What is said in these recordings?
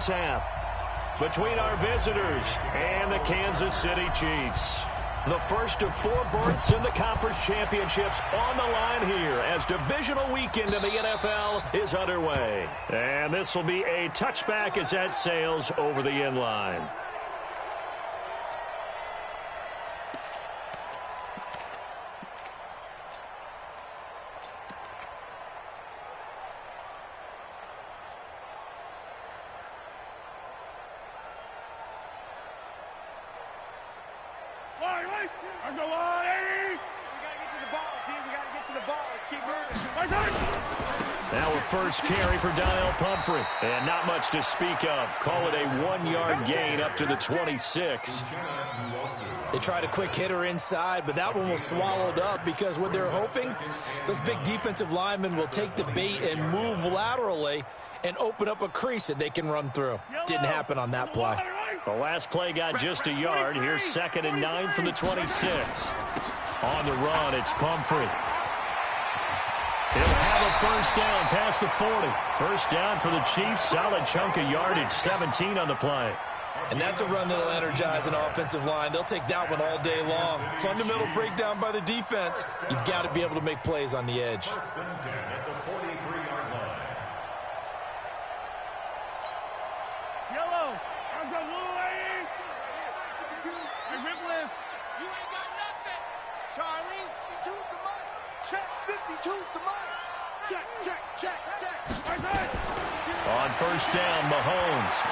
tap between our visitors and the Kansas City Chiefs. The first of 4 berths in the conference championships on the line here as divisional weekend in the NFL is underway. And this will be a touchback as that sails over the end line. Now a first carry for Donnell Pumphrey. And not much to speak of. Call it a 1-yard gain up to the 26. They tried a quick hitter inside, but that one was swallowed up because what they're hoping, those big defensive linemen will take the bait and move laterally and open up a crease that they can run through. Didn't happen on that play. The last play got just a yard. Here's 2nd and 9 from the 26. On the run, it's Pumphrey. He'll have a first down past the 40. First down for the Chiefs. Solid chunk of yardage, 17 on the play. And that's a run that'll energize an offensive line. They'll take that one all day long. Fundamental breakdown by the defense. You've got to be able to make plays on the edge. On first down, Mahomes.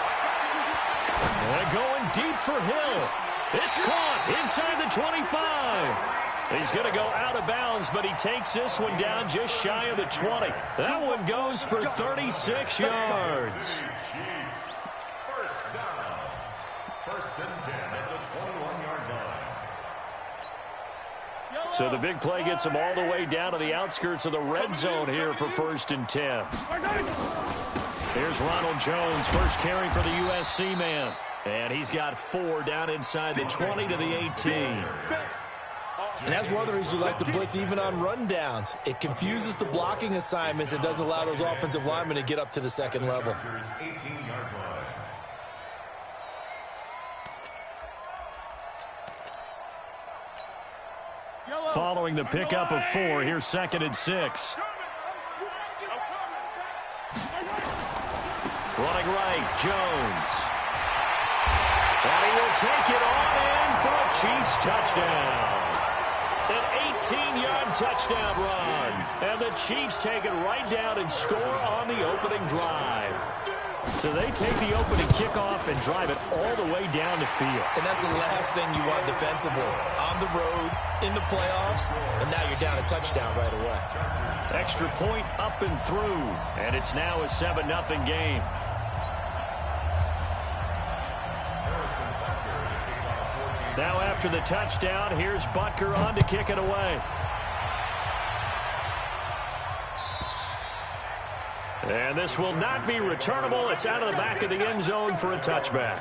They're going deep for Hill. It's caught inside the 25. He's going to go out of bounds, but he takes this one down just shy of the 20. That one goes for 36 yards. First down. 1st and 10 at the 21-yard line. So the big play gets him all the way down to the outskirts of the red zone here for 1st and 10. Here's Ronald Jones, first carry for the USC man. And he's got 4 down inside the 20 to the 18. And that's one of the reasons you like to blitz even on rundowns. It confuses the blocking assignments. It doesn't allow those offensive linemen to get up to the second level. Following the pickup of 4, here's 2nd and 6. Running right, Jones. And he will take it on in for a Chiefs touchdown. An 18-yard touchdown run. And the Chiefs take it right down and score on the opening drive. So they take the opening kickoff and drive it all the way down the field. And that's the last thing you want defensively. On the road, in the playoffs, and now you're down a touchdown right away. Extra point up and through. And it's now a 7-0 game. Now after the touchdown, here's Butker on to kick it away. And this will not be returnable. It's out of the back of the end zone for a touchback.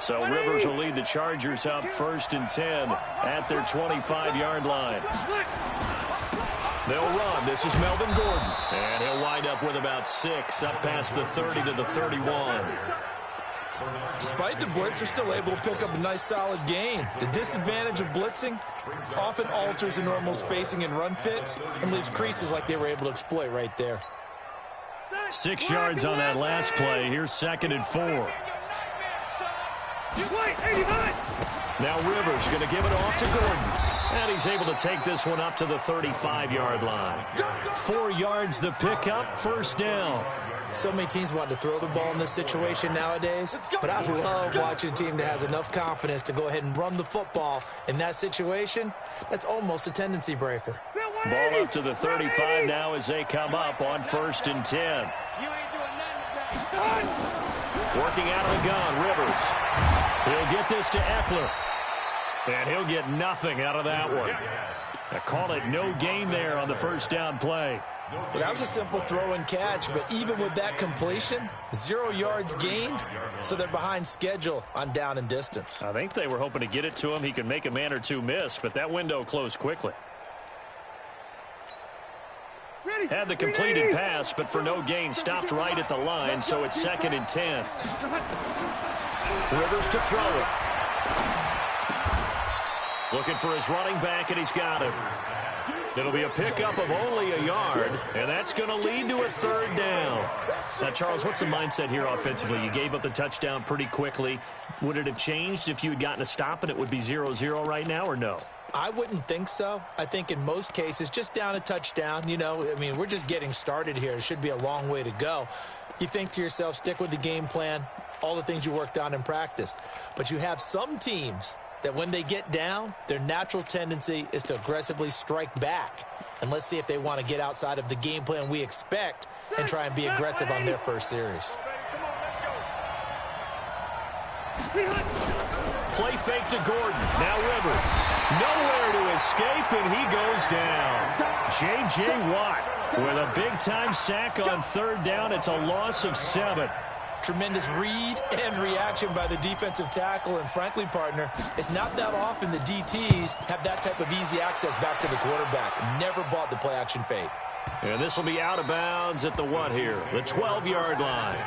So Rivers will lead the Chargers up 1st and 10 at their 25-yard line. They'll run. This is Melvin Gordon. And he'll wind up with about 6 up past the 30 to the 31. Despite the blitz, they're still able to pick up a nice solid gain. The disadvantage of blitzing often alters the normal spacing and run fits and leaves creases like they were able to exploit right there. 6 yards on that last play. Here's 2nd and 4. Now Rivers going to give it off to Gordon. And he's able to take this one up to the 35-yard line. 4 yards the pickup, first down. So many teams want to throw the ball in this situation nowadays, but I love watching a team that has enough confidence to go ahead and run the football. In that situation, that's almost a tendency breaker. Ball up to the 35 now as they come up on 1st and 10. Working out of the gun, Rivers. He'll get this to Eckler. And he'll get nothing out of that one. I call it no gain there on the first down play. Well, that was a simple throw and catch, but even with that completion, 0 yards gained, so they're behind schedule on down and distance. I think they were hoping to get it to him. He could make a man or two miss, but that window closed quickly. Had the completed pass, but for no gain, stopped right at the line, so it's 2nd and 10. Rivers to throw it. Looking for his running back, and he's got him. It'll be a pickup of only a yard, and that's going to lead to a 3rd down. Now, Charles, what's the mindset here offensively? You gave up the touchdown pretty quickly. Would it have changed if you had gotten a stop and it would be 0-0 right now, or no? I wouldn't think so. I think in most cases, just down a touchdown, you know, I mean, we're just getting started here. It should be a long way to go. You think to yourself, stick with the game plan, all the things you worked on in practice. But you have some teams that when they get down, their natural tendency is to aggressively strike back. And let's see if they want to get outside of the game plan we expect and try and be aggressive on their first series. Play fake to Gordon. Now Rivers. Nowhere to escape, and he goes down. J.J. Watt with a big-time sack on 3rd down. It's a loss of 7. Tremendous read and reaction by the defensive tackle. And frankly, partner, it's not that often the DTs have that type of easy access back to the quarterback. Never bought the play-action fake. And this will be out of bounds at the what here? The 12-yard line.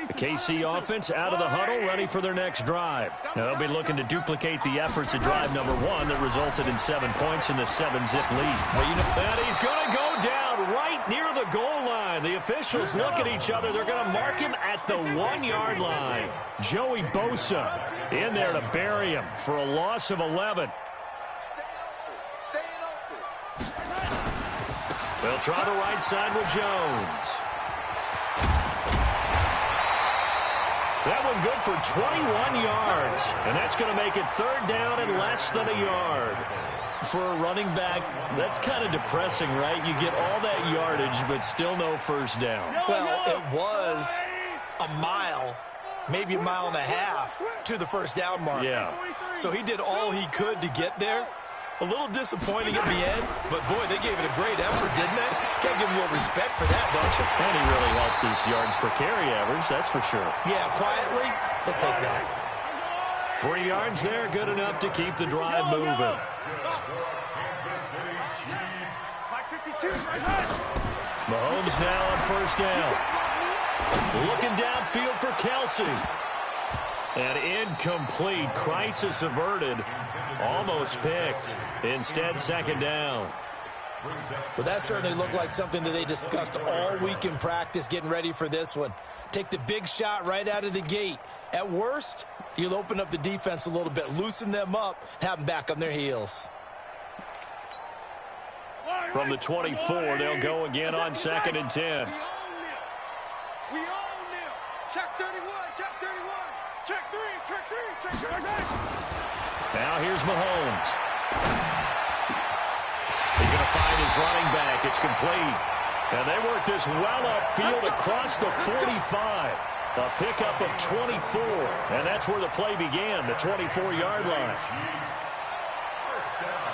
The KC offense out of the huddle, ready for their next drive. Now they'll be looking to duplicate the efforts of drive number 1 that resulted in 7 points in the 7-zip lead. Well, you know, and he's going to go down right near the goal line. The officials look at each other. They're going to mark him at the 1-yard line. Joey Bosa in there to bury him for a loss of 11. They'll try the right side with Jones. That one good for 21 yards. And that's going to make it 3rd down and less than a yard. For a running back, that's kind of depressing, right? You get all that yardage, but still no first down. Well, it was a mile, maybe a mile and a half to the first down mark. Yeah. So he did all he could to get there. A little disappointing at the end, but boy, they gave it a great effort, didn't they? Can't give him a little respect for that, don't you? And he really helped his yards per carry average, that's for sure. Yeah, quietly, he'll take that. 3 yards there, good enough to keep the drive moving. Mahomes now on first down. Looking downfield for Kelsey. An incomplete, crisis averted. Almost picked. Instead, 2nd down. Well, that certainly looked like something that they discussed all week in practice, getting ready for this one. Take the big shot right out of the gate. At worst, you'll open up the defense a little bit, loosen them up, have them back on their heels. From the 24, they'll go again on 2nd and 10. We own them. Check 31, check 31. Check 3, check 3, check 3. Now here's Mahomes. He's going to find his running back. It's complete. And they work this well upfield across the 45. A pickup of 24. And that's where the play began, the 24-yard line. First down.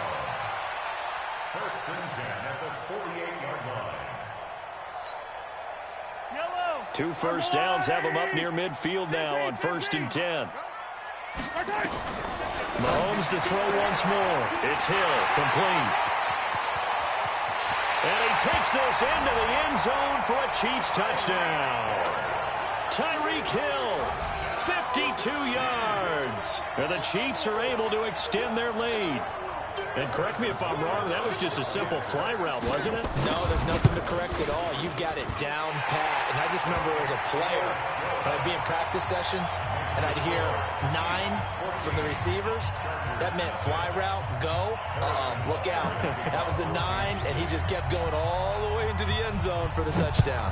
1st and 10 at the 48-yard line. 2 first downs have them up near midfield now on 1st and 10. Mahomes to throw once more. It's Hill, complete. And he takes this into the end zone for a Chiefs touchdown. Tyreek Hill, 52 yards. And the Chiefs are able to extend their lead. And correct me if I'm wrong, that was just a simple fly route, wasn't it? No, there's nothing to correct at all. You've got it down pat. And I just remember as a player, when I'd be in practice sessions, and I'd hear 9 from the receivers, that meant fly route, go, look out. That was the 9, and he just kept going all the way into the end zone for the touchdown.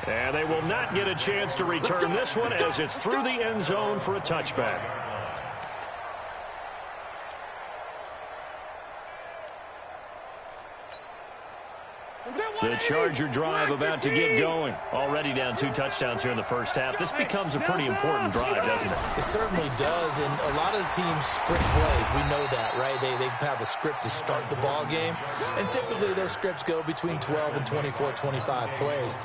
And they will not get a chance to return this one as it's through the end zone for a touchback. The Charger drive about to get going. Already down 2 touchdowns here in the first half. This becomes a pretty important drive, doesn't it? It certainly does, and a lot of the teams script plays. We know that, right? They have a script to start the ball game, and typically those scripts go between 12 and 24, 25 plays.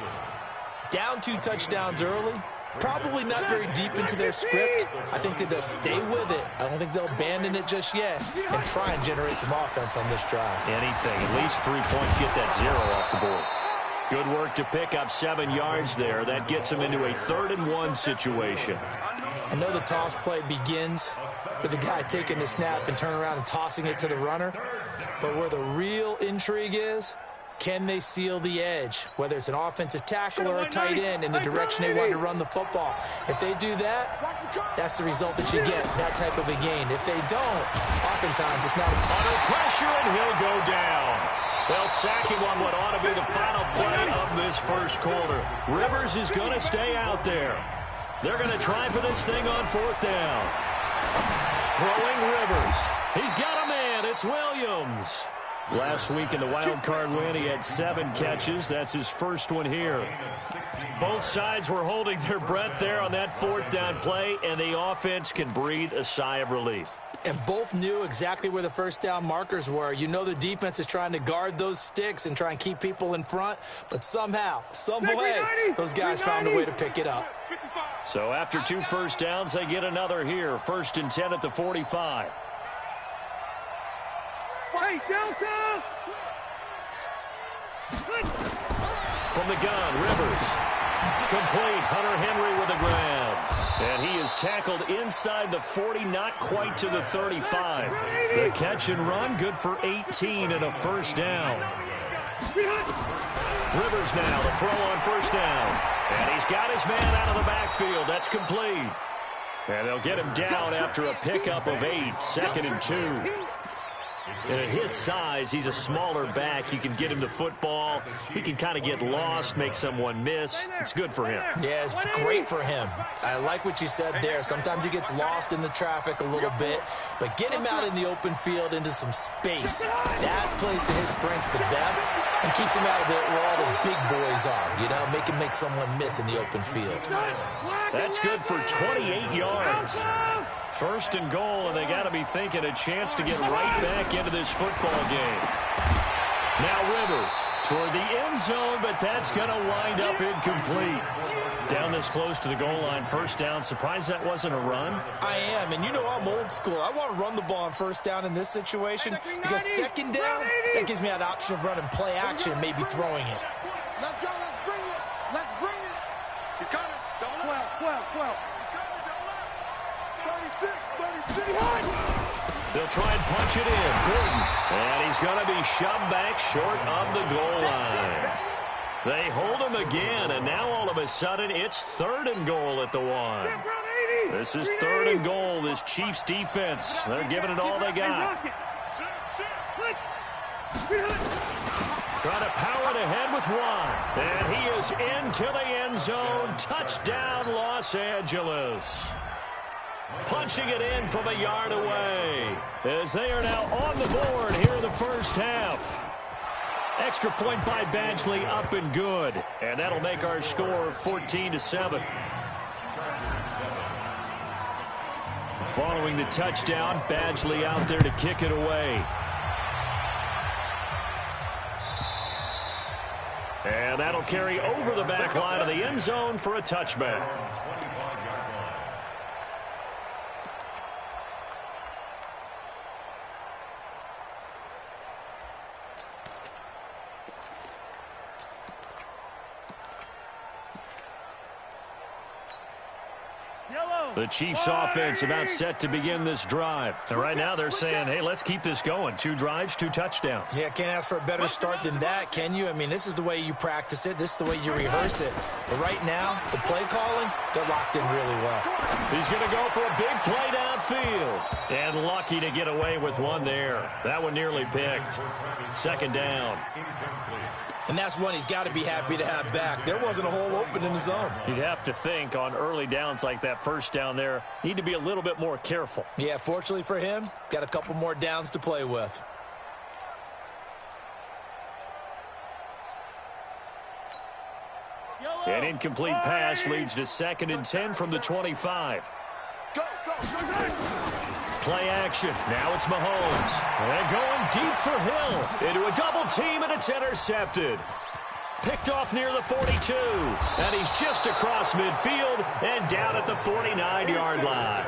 Down 2 touchdowns early, probably not very deep into their script. I think that they'll stay with it. I don't think they'll abandon it just yet and try and generate some offense on this drive. Anything. At least 3 points, get that 0 off the board. Good work to pick up 7 yards there. That gets them into a 3rd and 1 situation. I know the toss play begins with the guy taking the snap and turning around and tossing it to the runner. But where the real intrigue is, can they seal the edge, whether it's an offensive tackle or a tight end, in the direction they want to run the football? If they do that, that's the result that you get, that type of a gain. If they don't, oftentimes it's not. Under pressure, and he'll go down. They'll sack him on what ought to be the final play of this first quarter. Rivers is going to stay out there. They're going to try for this thing on 4th down. Throwing Rivers. He's got a man. It's Williams. Last week in the wild card win, he had 7 catches. That's his first one here. Both sides were holding their breath there on that 4th down play, and the offense can breathe a sigh of relief. And both knew exactly where the first down markers were. You know the defense is trying to guard those sticks and try and keep people in front, but somehow, some way, those guys found a way to pick it up. So after 2 first downs, they get another here. 1st and 10 at the 45. Hey, Delta! From the gun, Rivers. Complete. Hunter Henry with a grab. And he is tackled inside the 40, not quite to the 35. The catch and run, good for 18 and a 1st down. Rivers now, the throw on 1st down. And he's got his man out of the backfield. That's complete. And they'll get him down after a pickup of 8, 2nd and 2. And at his size, he's a smaller back. You can get him the football. He can kind of get lost, make someone miss. It's good for him. Yeah, it's great for him. I like what you said there. Sometimes he gets lost in the traffic a little bit, but get him out in the open field into some space. That plays to his strengths the best and keeps him out of it where all the big boys are. You know, make him make someone miss in the open field. That's good for 28 yards. 1st and goal, and they got to be thinking a chance to get right back into this football game. Now Rivers toward the end zone, but that's going to wind up incomplete. Down this close to the goal line, 1st down. Surprised that wasn't a run? I am, and you know I'm old school. I want to run the ball on 1st down in this situation because 2nd down, that gives me an option of running play action, maybe throwing it. Let's go, let's bring it. Let's bring it. He's coming. 12. 36. They'll try and punch it in. Gordon. And he's going to be shoved back short of the goal line. They hold him again, and now all of a sudden it's 3rd and goal at the 1. This is 3rd and goal, this Chiefs defense. They're giving it all they got. Trying to power it ahead with 1. And he is into the end zone. Touchdown, Los Angeles. Punching it in from a yard away as they are now on the board here in the first half. Extra point by Badgley, up and good. And that'll make our score 14-7. Following the touchdown, Badgley out there to kick it away. And that'll carry over the back line of the end zone for a touchback. The Chiefs offense about set to begin this drive. And right now they're saying, hey, let's keep this going. 2 drives, 2 touchdowns. Yeah, can't ask for a better start than that, can you? I mean, this is the way you practice it. This is the way you rehearse it. But right now, the play calling, they're locked in really well. He's going to go for a big play downfield. And lucky to get away with one there. That one nearly picked. 2nd down. And that's one he's got to be happy to have back. There wasn't a hole open in the zone. You'd have to think on early downs like that 1st down there, need to be a little bit more careful. Yeah, fortunately for him, got a couple more downs to play with. An incomplete pass leads to 2nd and 10 from the 25. Play action. Now it's Mahomes. And going deep for Hill. Into a double team, and it's intercepted. Picked off near the 42. And he's just across midfield and down at the 49-yard line.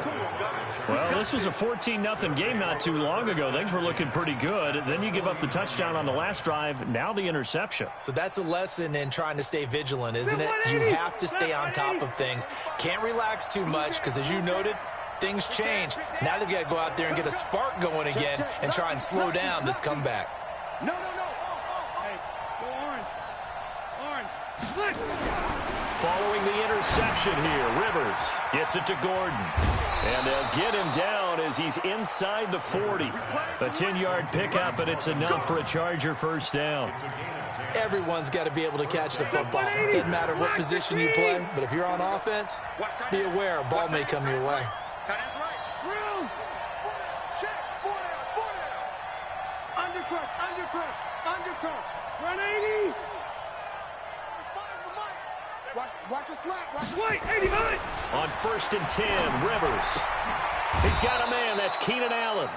Well, this was a 14-0 game not too long ago. Things were looking pretty good. Then you give up the touchdown on the last drive. Now the interception. So that's a lesson in trying to stay vigilant, isn't it? You have to stay on top of things. Can't relax too much because, as you noted, things change. Now they've got to go out there and get a spark going again and try and slow down this comeback. No. Hey, go orange. Following the interception here, Rivers gets it to Gordon. And they'll get him down as he's inside the 40. A 10-yard pickup, and it's enough for a Charger first down. Everyone's got to be able to catch the football. Doesn't matter what position you play, but if you're on offense, be aware a ball may come your way. Undercut. Run 80. Watch a slap. Watch 89. On 1st and 10, Rivers. He's got a man. That's Keenan Allen.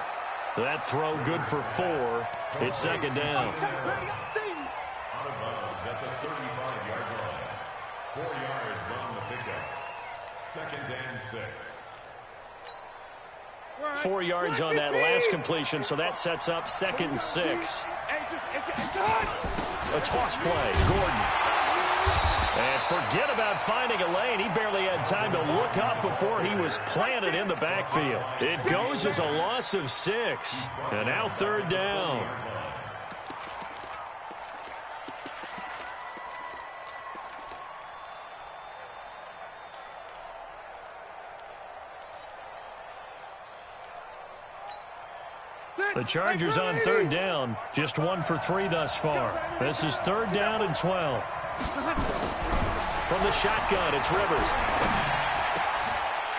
That throw good for 4. It's 2nd down. Out of bounds at the 35-yard line. 4 yards on the pickup. 2nd and 6. 4 yards on that last completion, so that sets up 2nd and 6. A toss play, Gordon. And forget about finding a lane. He barely had time to look up before he was planted in the backfield. It goes as a loss of 6. And now 3rd down. The Chargers on 3rd down, just 1 for 3 thus far. This is 3rd down and 12. From the shotgun, it's Rivers.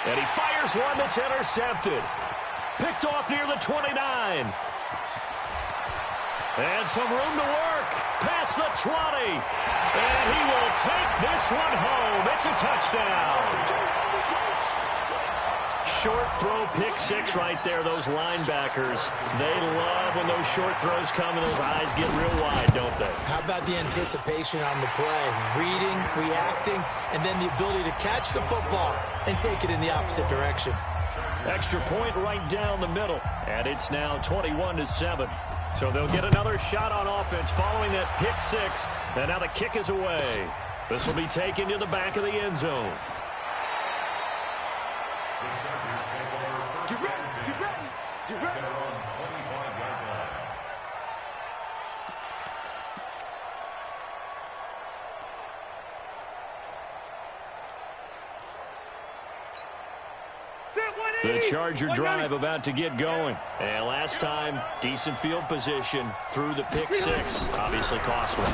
And he fires one that's intercepted. Picked off near the 29. And some room to work. Past the 20. And he will take this one home. It's a touchdown. Short throw, pick 6 right there. Those linebackers, they love when those short throws come and those eyes get real wide, don't they? How about the anticipation on the play? Reading, reacting, and then the ability to catch the football and take it in the opposite direction. Extra point right down the middle. And it's now 21-7. So they'll get another shot on offense following that pick 6. And now the kick is away. This will be taken to the back of the end zone. Get ready. The Charger drive about to get going. And last time, decent field position through the pick 6. Obviously costly.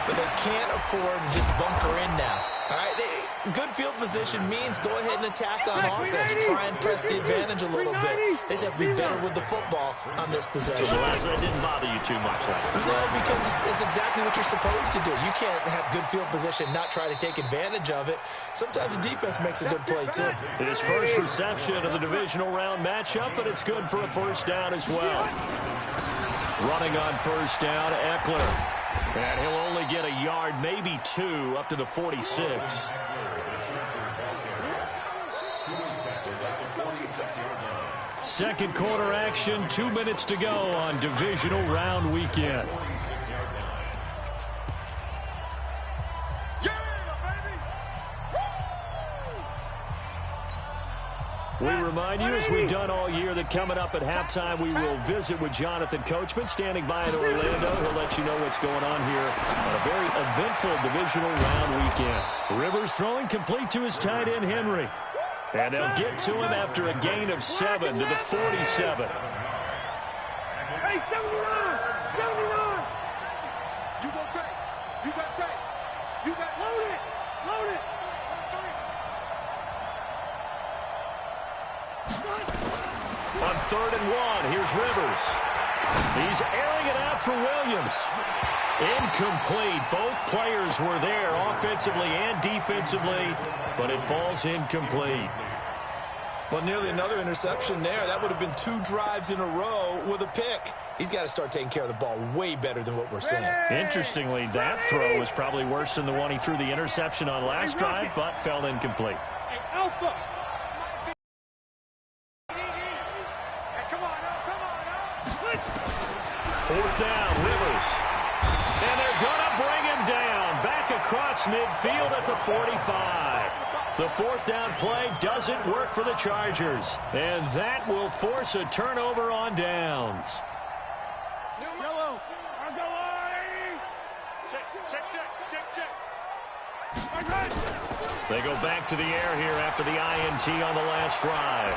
But they can't afford to just bunker in now. All right, good field position means go ahead and attack on offense. Try and press the advantage a little bit. They just have to be better with the football on this possession. So that didn't bother you too much last time. No, because it's exactly what you're supposed to do. You can't have good field position, not try to take advantage of it. Sometimes the defense makes a good play, too. His first reception of the divisional round matchup, but it's good for a first down as well. Running on first down, Eckler. And he'll only get a yard, maybe 2, up to the 46. Second quarter action, 2 minutes to go on divisional round weekend. We remind you, as we've done all year, that coming up at halftime, we will visit with Jonathan Coachman, standing by in Orlando. He'll let you know what's going on here on a very eventful divisional round weekend. Rivers throwing complete to his tight end, Henry. And they'll get to him after a gain of 7 to the 47. Hey, 79! 79! You got tape. You got tape. You got load it. Load it. On 3rd and 1, here's Rivers. He's airing it out for Williams. Incomplete. Both players were there offensively and defensively, but it falls incomplete. Well, nearly another interception there. That would have been 2 drives in a row with a pick. He's got to start taking care of the ball way better than what we're seeing. Interestingly, that throw was probably worse than the one he threw the interception on last drive, but fell incomplete. Hey, Alpha. Fourth down, Rivers. And they're going to bring him down. Back across midfield at the 45. The fourth down play doesn't work for the Chargers. And that will force a turnover on downs. Yellow. I'll go away. Check. They go back to the air here after the INT on the last drive.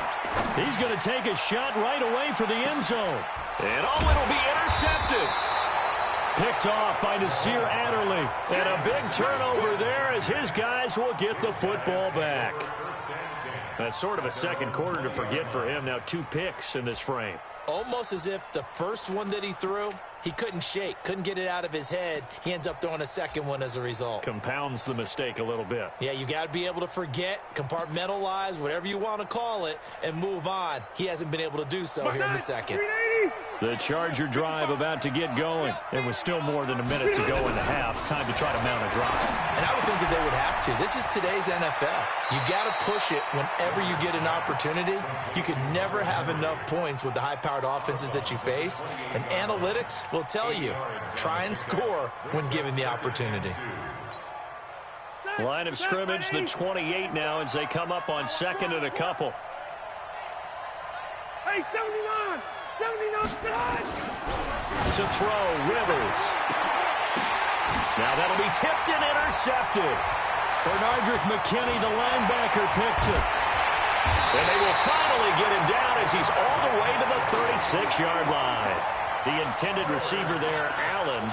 He's going to take a shot right away for the end zone. And it'll be intercepted. Picked off by Nasir Adderley. And a big turnover there as his guys will get the football back. That's sort of a second quarter to forget for him. Now 2 picks in this frame. Almost as if the first one that he threw, he couldn't shake, couldn't get it out of his head. He ends up throwing a second one as a result. Compounds the mistake a little bit. Yeah, you got to be able to forget, compartmentalize, whatever you want to call it, and move on. He hasn't been able to do so here in the second. The Charger drive about to get going. It was still more than a minute to go in the half. Time to try to mount a drive. And I would think that they would have to. This is today's NFL. You got to push it whenever you get an opportunity. You can never have enough points with the high-powered offenses that you face. And analytics will tell you, try and score when given the opportunity. Line of scrimmage, the 28 now as they come up on second and a couple. Hey, 79! 79! To throw, Rivers. Now that'll be tipped and intercepted. Bernardrick McKinney, the linebacker, picks it. And they will finally get him down as he's all the way to the 36-yard line. The intended receiver there, Allen.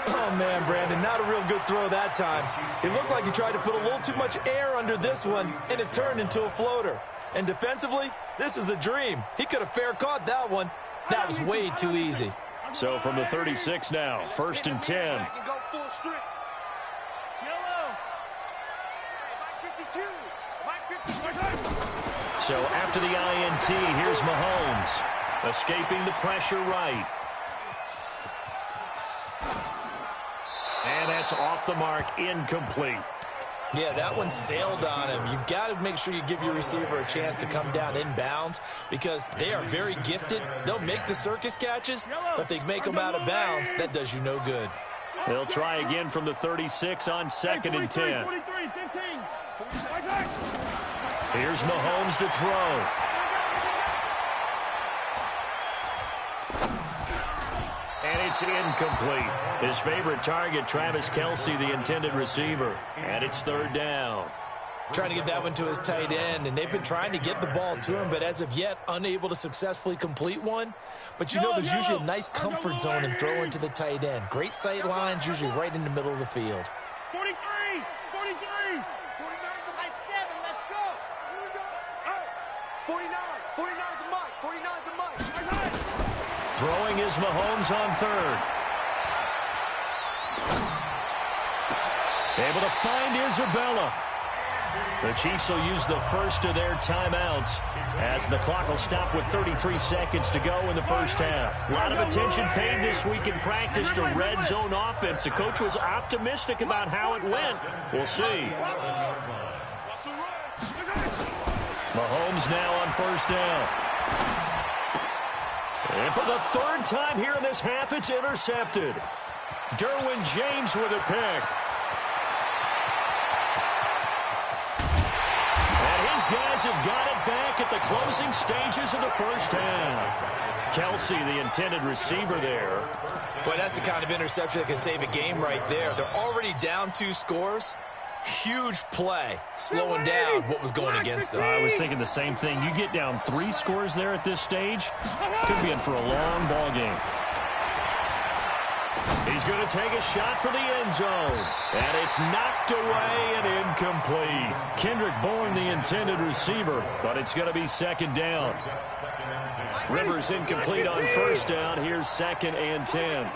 Oh, man, Brandon, not a real good throw that time. It looked like he tried to put a little too much air under this one, and it turned into a floater. And defensively, this is a dream. He could have fair caught that one. That was way too easy. So from the 36 now, 1st and 10. So after the INT, here's Mahomes. Escaping the pressure right. And that's off the mark, incomplete. Yeah, that one sailed on him. You've got to make sure you give your receiver a chance to come down inbounds because they are very gifted. They'll make the circus catches, but they make them out of bounds. That does you no good. They'll try again from the 36 on 2nd and 10. Here's Mahomes to throw. And it's incomplete. His favorite target, Travis Kelce, the intended receiver. And it's 3rd down. Trying to get that one to his tight end, and they've been trying to get the ball to him, but as of yet, unable to successfully complete one. But you know there's usually a nice comfort zone in throwing to the tight end. Great sight lines, usually right in the middle of the field. 43! 43! 49 to my 7, let's go! Here we go! Hey! 49! 49 to Mike! 49 to Mike! Throwing is Mahomes on 3rd. Able to find Isabella. The Chiefs will use the first of their timeouts as the clock will stop with 33 seconds to go in the first half. A lot of attention paid this week in practice to red zone offense. The coach was optimistic about how it went. We'll see. Mahomes now on 1st down. And for the 3rd time here in this half, it's intercepted. Derwin James with a pick. Guys have got it back at the closing stages of the first half. Kelce, the intended receiver there. Boy, that's the kind of interception that can save a game right there. They're already down 2 scores. Huge play, slowing down what was going against them. I was thinking the same thing. You get down 3 scores there at this stage, could be in for a long ball game. He's going to take a shot for the end zone. And it's knocked away and incomplete. Kendrick Bourne, the intended receiver, but it's going to be 2nd down. Rivers incomplete on 1st down. Here's 2nd and 10.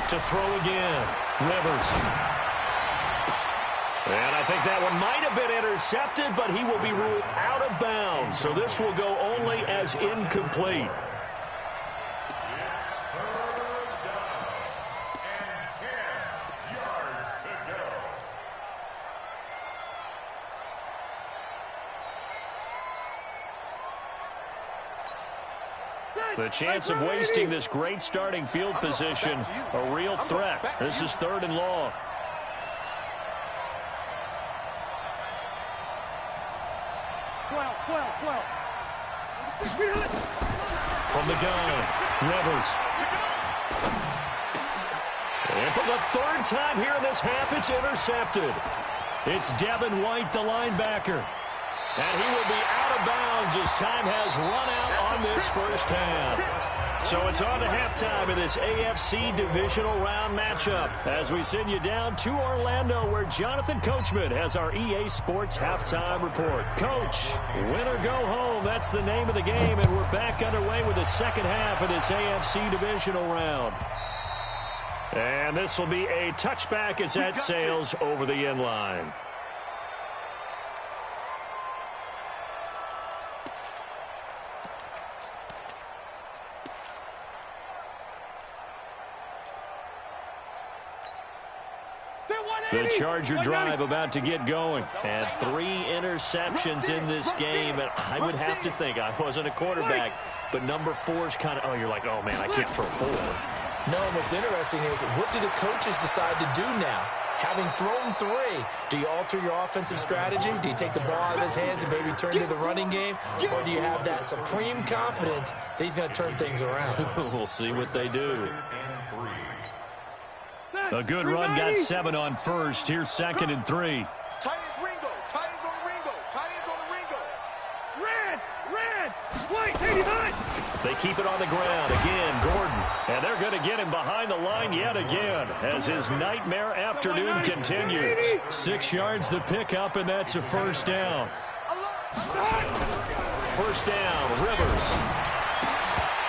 To throw again. Rivers. And I think that one might have been intercepted, but he will be ruled out of bounds. So this will go only as incomplete. The chance of wasting this great starting field position, a real threat. This is 3rd and long. From the gun, Rivers. And for the 3rd time here in this half, it's intercepted. It's Devin White, the linebacker. And he will be out of bounds as time has run out on this first half. So it's on to halftime in this AFC divisional round matchup as we send you down to Orlando where Jonathan Coachman has our EA Sports halftime report. Coach, win or go home, that's the name of the game, and we're back underway with the second half of this AFC divisional round. And this will be a touchback as that sails over the end line. The Charger drive about to get going. And 3 interceptions in this game. And I would have to think, I wasn't a quarterback, but number 4 is kind of, oh, you're like, oh, man, I can't throw 4. No, what's interesting is, what do the coaches decide to do now? Having thrown 3, do you alter your offensive strategy? Do you take the ball out of his hands and maybe turn to the running game? Or do you have that supreme confidence that he's going to turn things around? We'll see what they do. A good run got 7 on first. Here's 2nd and 3. Tight ends Ringo. Tight ends on the Ringo. Tight ends on the Ringo. Red. White. 89. They keep it on the ground. Again, Gordon. And they're going to get him behind the line yet again as his nightmare afternoon continues. 6 yards the pickup, and that's a first down. First down, Rivers.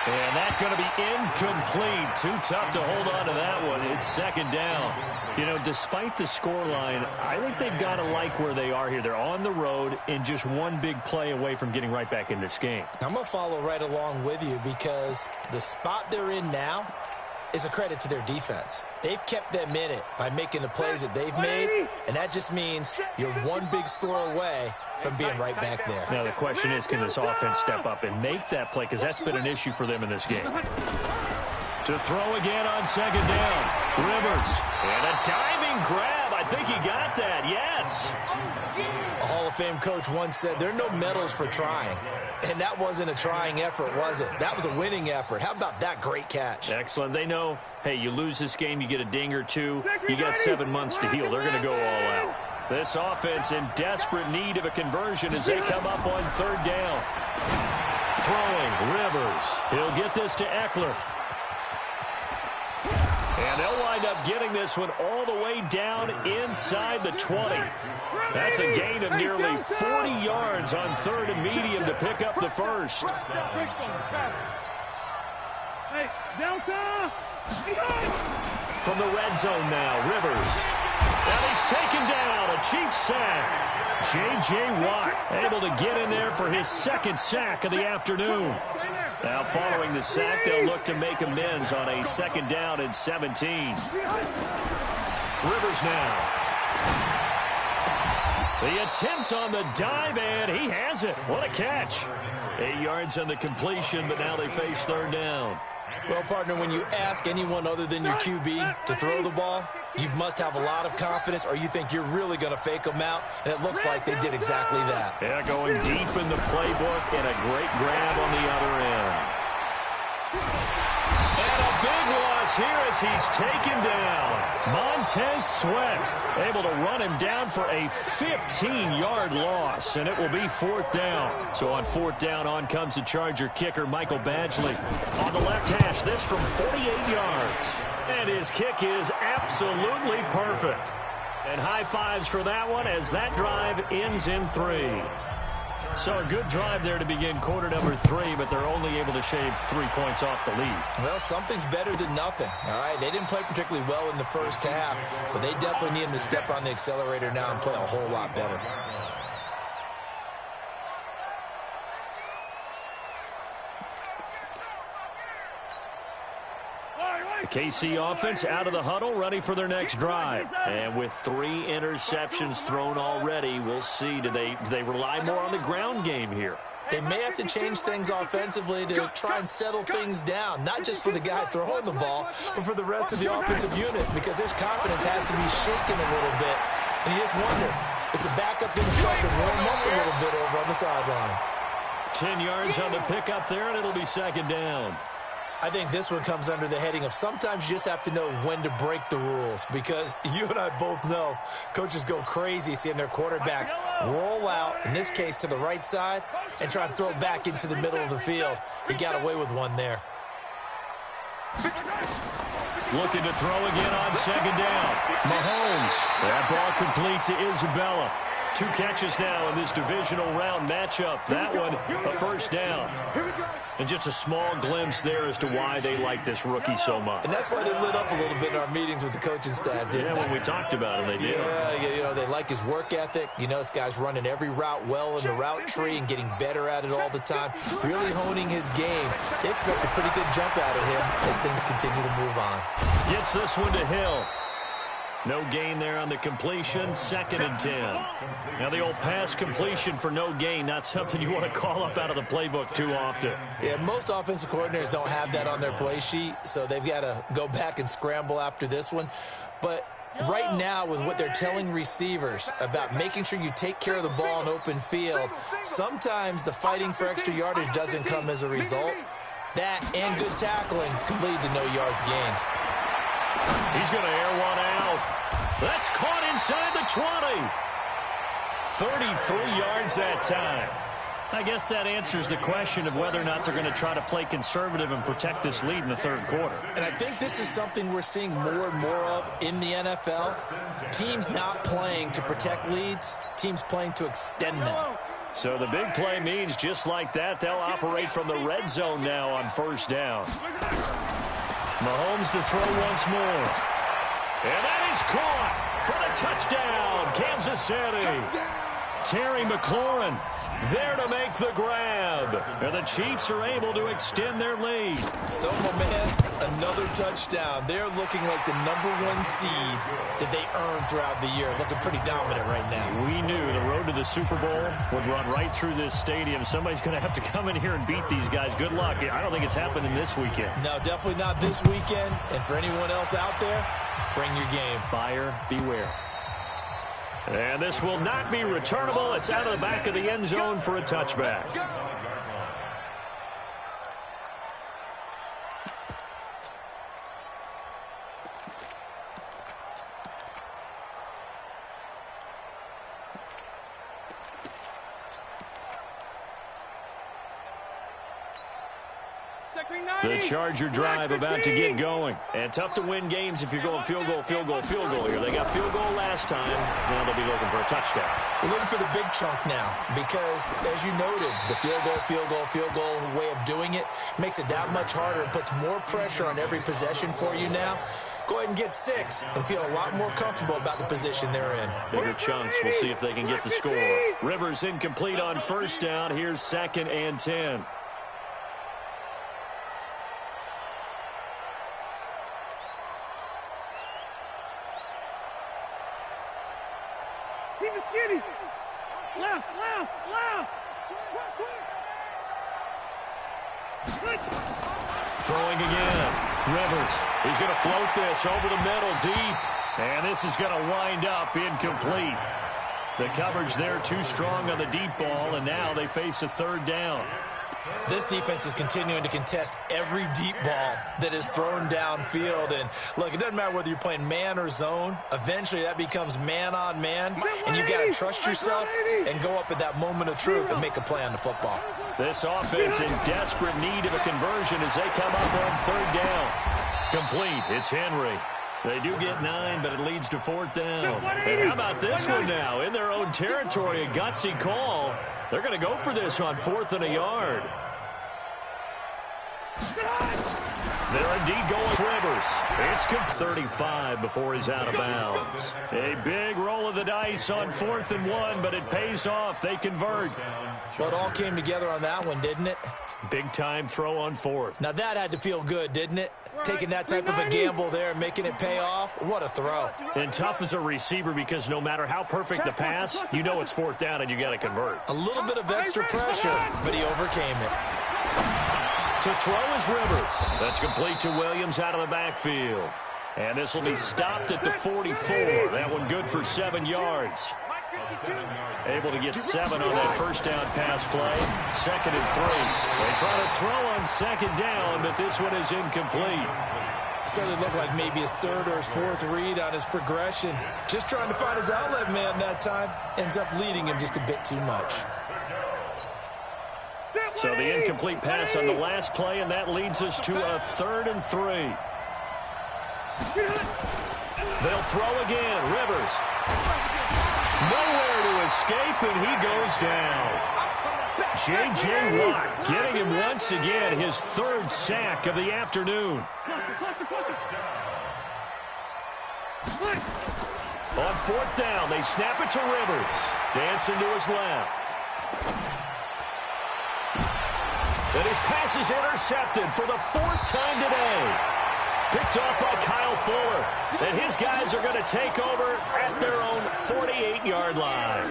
And that's going to be incomplete. Too tough to hold on to that one. It's 2nd down. You know, despite the scoreline, I think they've got to like where they are here. They're on the road and just one big play away from getting right back in this game. I'm going to follow right along with you because the spot they're in now is a credit to their defense. They've kept them in it by making the plays that they've made, and that just means you're one big score away from being right back there. Now the question is, can this offense step up and make that play? Because that's been an issue for them in this game. To throw again on 2nd down. Rivers. And a diving grab. I think he got that. Yes. A Hall of Fame coach once said there are no medals for trying. And that wasn't a trying effort, was it? That was a winning effort. How about that great catch? Excellent. They know, hey, you lose this game, you get a ding or 2. You got 7 months to heal. They're going to go all out. This offense in desperate need of a conversion as they come up on 3rd down. Throwing, Rivers. He'll get this to Eckler. And they'll wind up getting this one all the way down inside the 20. That's a gain of nearly 40 yards on 3rd and medium to pick up the first. Hey, Delta! From the red zone now, Rivers. And he's taken down, a Chiefs sack. J.J. Watt able to get in there for his 2nd sack of the afternoon. Now following the sack, they'll look to make amends on a 2nd down and 17. Rivers now. The attempt on the dive, and he has it. What a catch. 8 yards on the completion, but now they face 3rd down. Well, partner, when you ask anyone other than your QB to throw the ball, you must have a lot of confidence or you think you're really going to fake them out, and it looks like they did exactly that. Yeah, going deep in the playbook and a great grab on the other end. And a big loss here as he's taken down. Montez Sweat able to run him down for a 15-yard loss, and it will be 4th down. So on 4th down, on comes the Charger kicker, Michael Badgley. On the left hash, this from 48 yards. And his kick is absolutely perfect. And high fives for that one as that drive ends in 3. So a good drive there to begin quarter number 3, but they're only able to shave 3 points off the lead. Well, something's better than nothing, all right? They didn't play particularly well in the first half, but they definitely need them to step on the accelerator now and play a whole lot better. The KC offense out of the huddle, ready for their next drive. And with 3 interceptions thrown already, we'll see. Do they rely more on the ground game here? They may have to change things offensively to try and settle things down, not just for the guy throwing the ball, but for the rest of the offensive unit, because their confidence has to be shaken a little bit. And you just wonder, is the backup going to start to warm up a little bit over on the sideline? 10 yards on the pickup there, and it'll be second down. I think this one comes under the heading of sometimes you just have to know when to break the rules, because you and I both know coaches go crazy seeing their quarterbacks roll out, in this case to the right side, and try and throw it back into the middle of the field. He got away with one there. Looking to throw again on second down. Mahomes. That ball complete to Isabella. 2 catches now in this divisional round matchup. That one, a first down. And just a small glimpse there as to why they like this rookie so much. And that's why they lit up a little bit in our meetings with the coaching staff, didn't they? Yeah, when we talked about him, they did. Yeah, you know, they like his work ethic. You know, this guy's running every route well in the route tree and getting better at it all the time, really honing his game. They expect a pretty good jump out of him as things continue to move on. Gets this one to Hill. No gain there on the completion, 2nd and 10. Now the old pass completion for no gain, not something you want to call up out of the playbook too often. Yeah, most offensive coordinators don't have that on their play sheet, so they've got to go back and scramble after this one. But right now, with what they're telling receivers about making sure you take care of the ball in open field, sometimes the fighting for extra yardage doesn't come as a result. That and good tackling can lead to no yards gained. He's going to air one out. That's caught inside the 20. 33 yards that time. I guess that answers the question of whether or not they're going to try to play conservative and protect this lead in the 3rd quarter. And I think this is something we're seeing more and more of in the NFL. Teams not playing to protect leads, teams playing to extend them. So the big play means just like that, they'll operate from the red zone now on first down. Mahomes to throw once more. And that is caught for the touchdown, Kansas City. Terry McLaurin there to make the grab. And the Chiefs are able to extend their lead. So, my man, another touchdown. They're looking like the #1 seed that they earned throughout the year. Looking pretty dominant right now. We knew the road to the Super Bowl would run right through this stadium. Somebody's going to have to come in here and beat these guys. Good luck. I don't think it's happening this weekend. No, definitely not this weekend. And for anyone else out there, bring your game. Buyer beware. And this will not be returnable. It's out of the back of the end zone for a touchback. The Charger drive about to get going. And tough to win games if you're going field goal, field goal, field goal here. They got field goal last time. Now they'll be looking for a touchdown. We're looking for the big chunk now because, as you noted, the field goal, field goal, field goal way of doing it makes it that much harder and puts more pressure on every possession for you now. Go ahead and get 6 and feel a lot more comfortable about the position they're in. Bigger chunks. We'll see if they can get the score. Rivers incomplete on first down. Here's 2nd and 10. Throwing again. Rivers. He's going to float this over the middle deep. And this is going to wind up incomplete. The coverage there too strong on the deep ball, and now they face a 3rd down. This defense is continuing to contest every deep ball that is thrown downfield. And, look, it doesn't matter whether you're playing man or zone. Eventually, that becomes man-on-man. And you've got to trust yourself and go up at that moment of truth and make a play on the football. This offense in desperate need of a conversion as they come up on 3rd down. Complete. It's Henry. They do get 9, but it leads to 4th down. And how about this one now? In their own territory, a gutsy call. They're going to go for this on 4th and a yard. They're indeed going Rivers. It's 35 before he's out of bounds. A big roll of the dice on 4th and 1, but it pays off. They convert. Well, it all came together on that one, didn't it? Big-time throw on 4th. Now, that had to feel good, didn't it? Taking that type of a gamble there and making it pay off. What a throw. And tough as a receiver because no matter how perfect the pass, you know it's 4th down and you got to convert. A little bit of extra pressure, but he overcame it. To throw is Rivers. That's complete to Williams out of the backfield. And this will be stopped at the 44. That one good for 7 yards. Able to get 7 on that first down pass play. 2nd and 3. They try to throw on 2nd down, but this one is incomplete. So it looked like maybe his 3rd or his 4th read on his progression. Just trying to find his outlet man that time. Ends up leading him just a bit too much. So the incomplete pass on the last play, and that leads us to a 3rd and 3. They'll throw again. Rivers. Nowhere to escape, and he goes down. J.J. Watt getting him once again, his 3rd sack of the afternoon. On 4th down, they snap it to Rivers. Dancing to his left. And his pass is intercepted for the 4th time today. Picked off by Kyle Fuller. And his guys are going to take over at their own 48-yard line.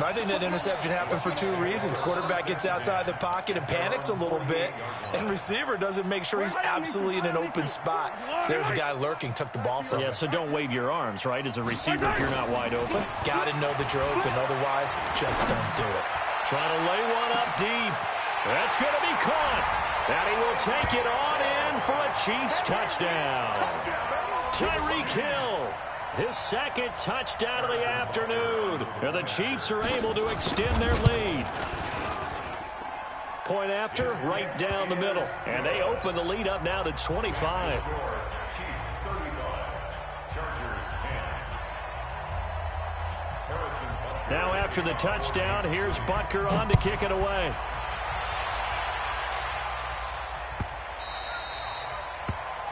I think that interception happened for 2 reasons. Quarterback gets outside the pocket and panics a little bit. And receiver doesn't make sure he's absolutely in an open spot. So there's a guy lurking, took the ball from him. Yeah, so don't wave your arms, right, as a receiver if you're not wide open. Got to know that you're open. Otherwise, just don't do it. Trying to lay one up deep. That's going to be caught. And he will take it on in for a Chiefs touchdown. Tyreek Hill, his 2nd touchdown of the afternoon. And the Chiefs are able to extend their lead. Point after, right down the middle. And they open the lead up now to 25. Now after the touchdown, here's Butker on to kick it away.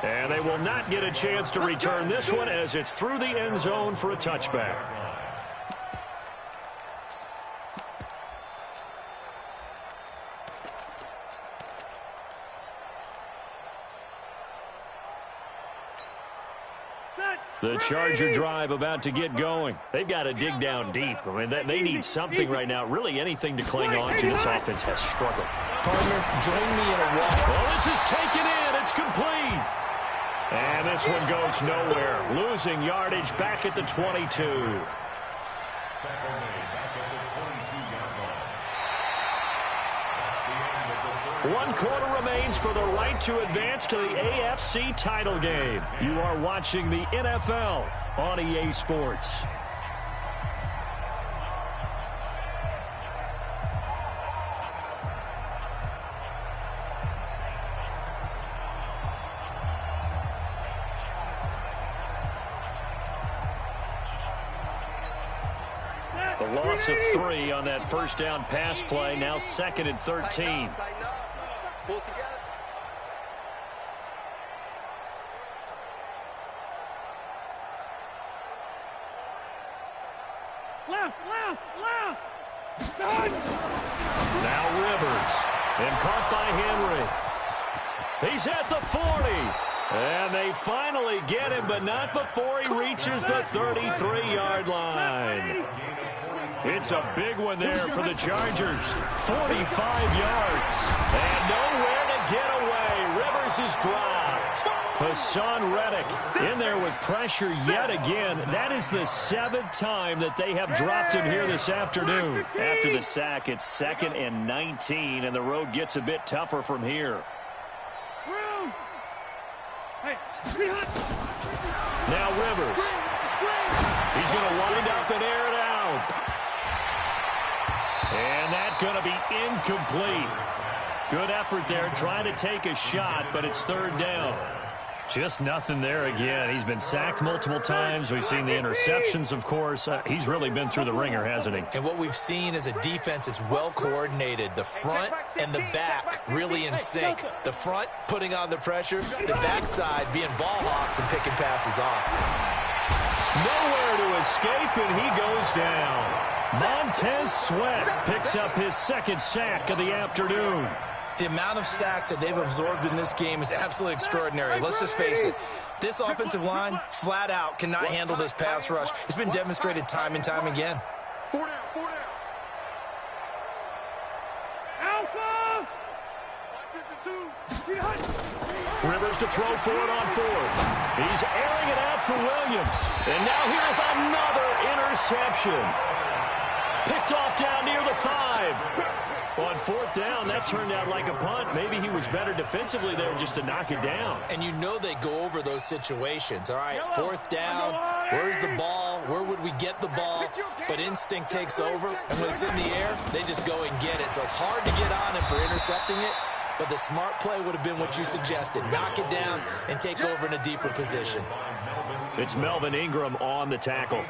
And they will not get a chance to return this one as it's through the end zone for a touchback. The Charger drive about to get going. They've got to dig down deep. I mean, they need something right now, really anything to cling on to. This offense has struggled. Partner, join me in a walk. Well, this is taken in. It's complete. And this one goes nowhere. Losing yardage back at the 22. One quarter remains for the right to advance to the AFC title game. You are watching the NFL on EA Sports. The loss of 3 on that first down pass play. Now 2nd and 13. Pull it together. Left. Now Rivers. And caught by Henry. He's at the 40. And they finally get him, but not before he reaches the 33-yard line. It's a big one there for the Chargers. 45 yards. And nowhere to get away. Rivers is dropped. Hassan Reddick in there with pressure yet again. That is the 7th time that they have dropped him here this afternoon. After the sack, it's 2nd and 19, and the road gets a bit tougher from here. Now Rivers. He's going to wind up and air it out. And that's going to be incomplete. Good effort there trying to take a shot, but it's 3rd down. Just nothing there again. He's been sacked multiple times. We've seen the interceptions, of course. He's really been through the ringer, hasn't he? And what we've seen is a defense that's well coordinated. The front and the back really in sync. The front putting on the pressure, the backside being ball hawks and picking passes off. Nowhere to escape, and he goes down. Montez Sweat picks up his second sack of the afternoon. The amount of sacks that they've absorbed in this game is absolutely extraordinary. Let's just face it. This offensive line, flat out, cannot handle this pass rush. It's been demonstrated time and time again. 4 down, 4 down. Alpha! 52. Rivers to throw for it on fourth. He's airing it out for Williams. And now here's another interception. Picked off down near the 5. On fourth down, that turned out like a punt. Maybe he was better defensively there just to knock it down. And you know they go over those situations. All right, fourth down, where's the ball? Where would we get the ball? But instinct takes over, and when it's in the air, they just go and get it. So it's hard to get on him for intercepting it, but the smart play would have been what you suggested. Knock it down and take over in a deeper position. It's Melvin Ingram on the tackle.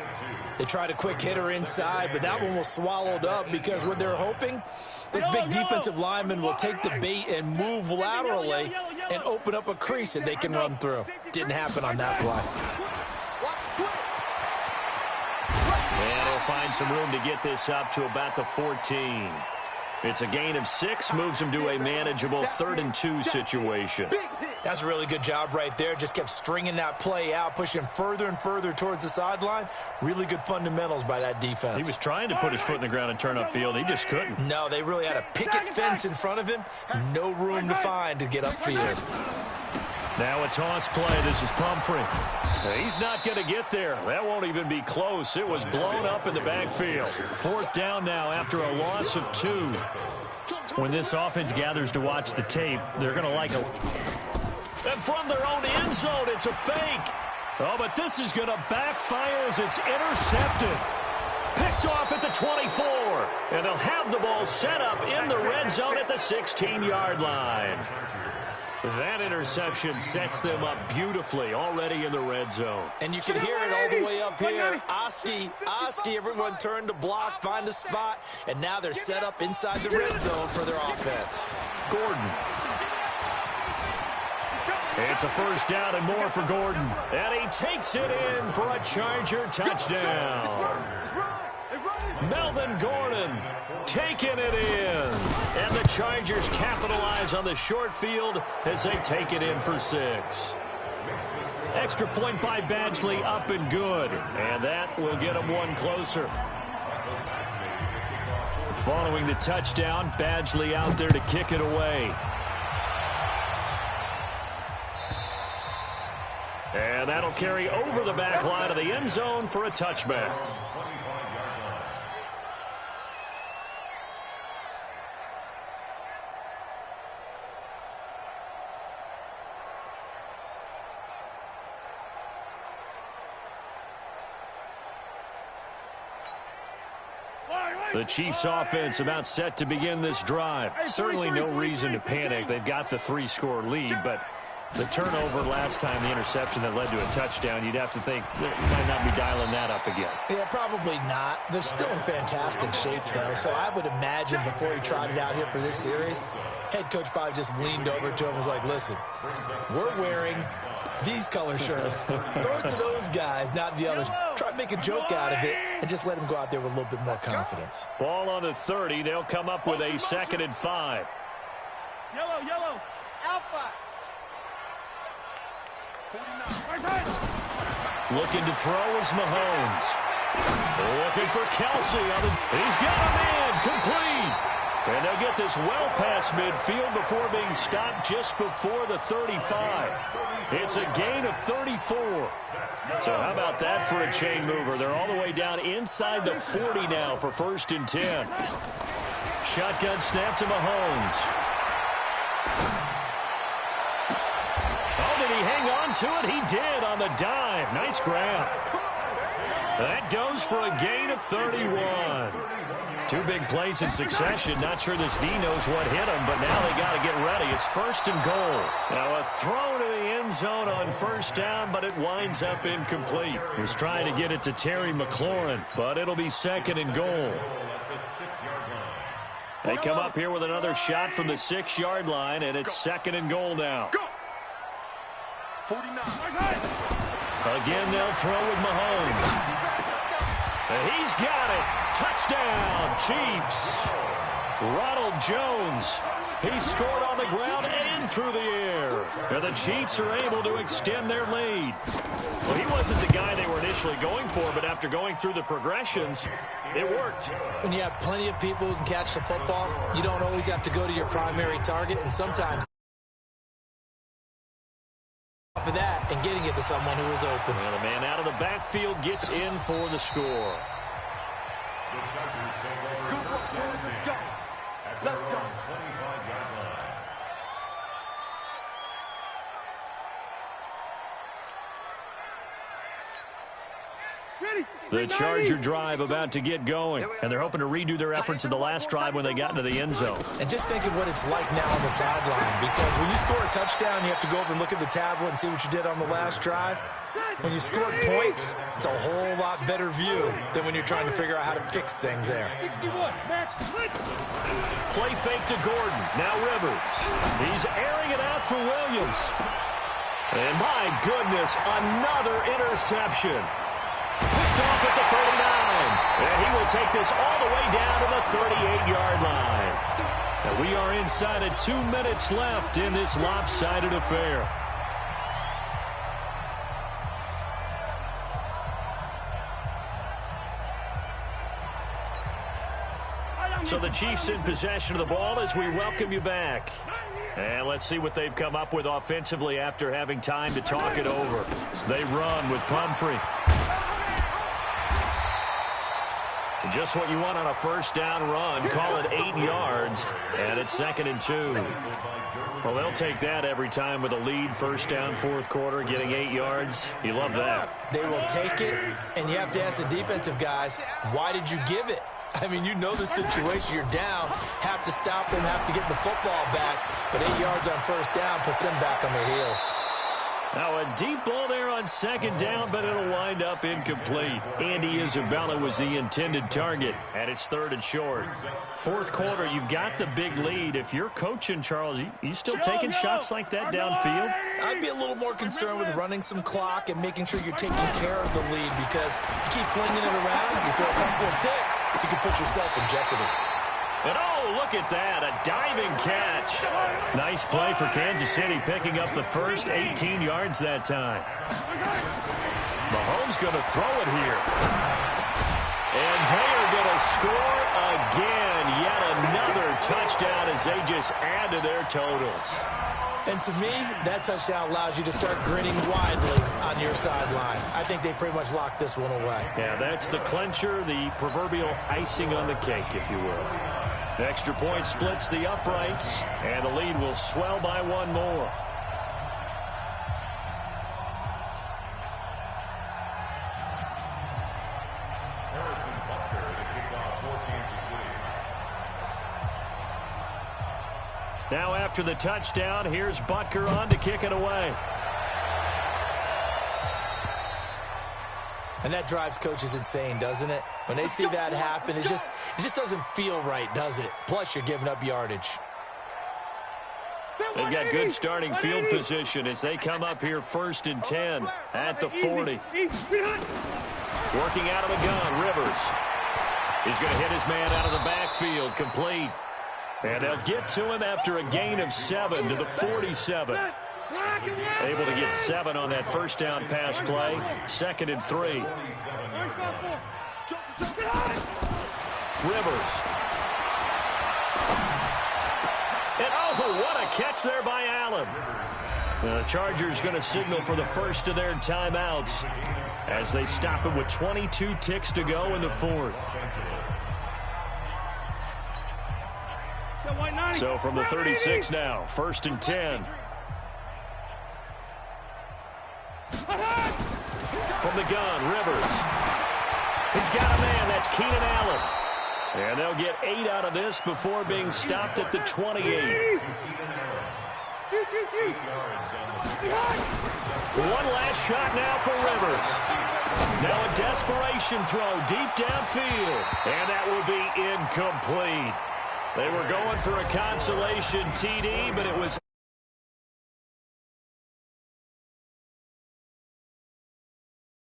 They tried a quick hitter inside, but that one was swallowed up because what they're hoping, this big defensive lineman will take the bait and move laterally and open up a crease that they can run through. Didn't happen on that play. And he'll find some room to get this up to about the 14. It's a gain of 6, moves him to a manageable 3rd and 2 situation. That's a really good job right there. Just kept stringing that play out, pushing further and further towards the sideline. Really good fundamentals by that defense. He was trying to put his foot in the ground and turn upfield. He just couldn't. No, they really had a picket fence in front of him. No room to find to get upfield. Now a toss play. This is Pumphrey. He's not going to get there. That won't even be close. It was blown up in the backfield. 4th down now after a loss of 2. When this offense gathers to watch the tape, they're going to like a... And from their own end zone, it's a fake. Oh, but this is going to backfire as it's intercepted. Picked off at the 24. And they'll have the ball set up in the red zone at the 16-yard line. That interception sets them up beautifully already in the red zone. And you can hear it all the way up here. Oski, everyone turned to block, find a spot, and now they're set up inside the red zone for their offense. Gordon. It's a 1st down and more for Gordon. And he takes it in for a Charger touchdown. Melvin Gordon taking it in. And the Chargers capitalize on the short field as they take it in for 6. Extra point by Badgley, up and good. And that will get them one closer. Following the touchdown, Badgley out there to kick it away. And that'll carry over the back line of the end zone for a touchback. The Chiefs offense about set to begin this drive. Certainly no reason to panic. They've got the 3-score lead, but the turnover last time, the interception that led to a touchdown, you'd have to think they might not be dialing that up again. Yeah, probably not. They're still in fantastic shape, though, so I would imagine before he trotted out here for this series, head coach probably just leaned over to him and was like, listen, we're wearing these color shirts. Throw it to those guys, not the others. Try to make a joke out of it and just let them go out there with a little bit more confidence. Ball on the 30. They'll come up with a 2nd and 5. Yellow. Alpha. Looking to throw is Mahomes. Looking for Kelsey. He's got him in. Complete. And they'll get this well past midfield before being stopped just before the 35. It's a gain of 34. So how about that for a chain mover? They're all the way down inside the 40 now for 1st and 10. Shotgun snap to Mahomes. Oh, did he hang on to it? He did on the dive. Nice grab. That goes for a gain of 31. Two big plays in succession. Not sure this D knows what hit him, but now they got to get ready. It's first and goal. Now a throw to the end zone on first down, but it winds up incomplete. He was trying to get it to Terry McLaurin, but it'll be second and goal. They come up here with another shot from the 6-yard line, and it's second and goal now. 49. Again, they'll throw with Mahomes. And he's got it. Touchdown, Chiefs. Ronald Jones. He scored on the ground and through the air. And the Chiefs are able to extend their lead. Well, he wasn't the guy they were initially going for, but after going through the progressions, it worked. When you have plenty of people who can catch the football, you don't always have to go to your primary target, and sometimes for that and getting it to someone who is open. And the man out of the backfield gets in for the score. Let's go. The Charger drive about to get going, and they're hoping to redo their efforts in the last drive when they got into the end zone. And just think of what it's like now on the sideline, because when you score a touchdown, you have to go over and look at the tablet and see what you did on the last drive. When you scored points, it's a whole lot better view than when you're trying to figure out how to fix things there. Play fake to Gordon. Now Rivers. He's airing it out for Williams. And my goodness, another interception. Picked off at the 39. And he will take this all the way down to the 38-yard line. And we are inside of 2 minutes left in this lopsided affair. So the Chiefs in possession of the ball as we welcome you back. And let's see what they've come up with offensively after having time to talk it over. They run with Pumphrey. Just what you want on a first down run. Call it 8 yards, and it's second and 2. Well, they'll take that every time with a lead, first down, fourth quarter, getting 8 yards. You love that. They will take it, and you have to ask the defensive guys, why did you give it? I mean, you know the situation. You're down, have to stop them, have to get the football back, but 8 yards on first down puts them back on their heels. Now a deep ball there on second down, but it'll wind up incomplete. Andy Isabella was the intended target, and it's third and short. Fourth quarter, you've got the big lead. If you're coaching, Charles, you still taking shots like that downfield? I'd be a little more concerned with running some clock and making sure you're taking care of the lead, because if you keep flinging it around, you throw a couple of picks, you can put yourself in jeopardy. And oh, look at that, a diving catch. Nice play for Kansas City, picking up the first 18 yards that time. Mahomes going to throw it here. And they are going to score again. Yet another touchdown as they just add to their totals. And to me, that touchdown allows you to start grinning widely on your sideline. I think they pretty much locked this one away. Yeah, that's the clincher, the proverbial icing on the cake, if you will. The extra point splits the uprights, and the lead will swell by one more. Now after the touchdown, here's Butker on to kick it away. And that drives coaches insane, doesn't it? When they see that happen, it just doesn't feel right, does it? Plus, you're giving up yardage. They've got good starting field position as they come up here first and 10 at the 40. Working out of the gun, Rivers. He's going to hit his man out of the backfield, complete. And they'll get to him after a gain of 7 to the 47. Able to get 7 on that first down pass play. Second and 3. Rivers. And oh, what a catch there by Allen. The Chargers going to signal for the first of their timeouts as they stop it with 22 ticks to go in the fourth. So from the 36 now, first and 10. From the gun, Rivers. He's got a man. That's Keenan Allen. And they'll get 8 out of this before being stopped at the 28. One last shot now for Rivers. Now a desperation throw deep downfield. And that will be incomplete. They were going for a consolation TD, but it was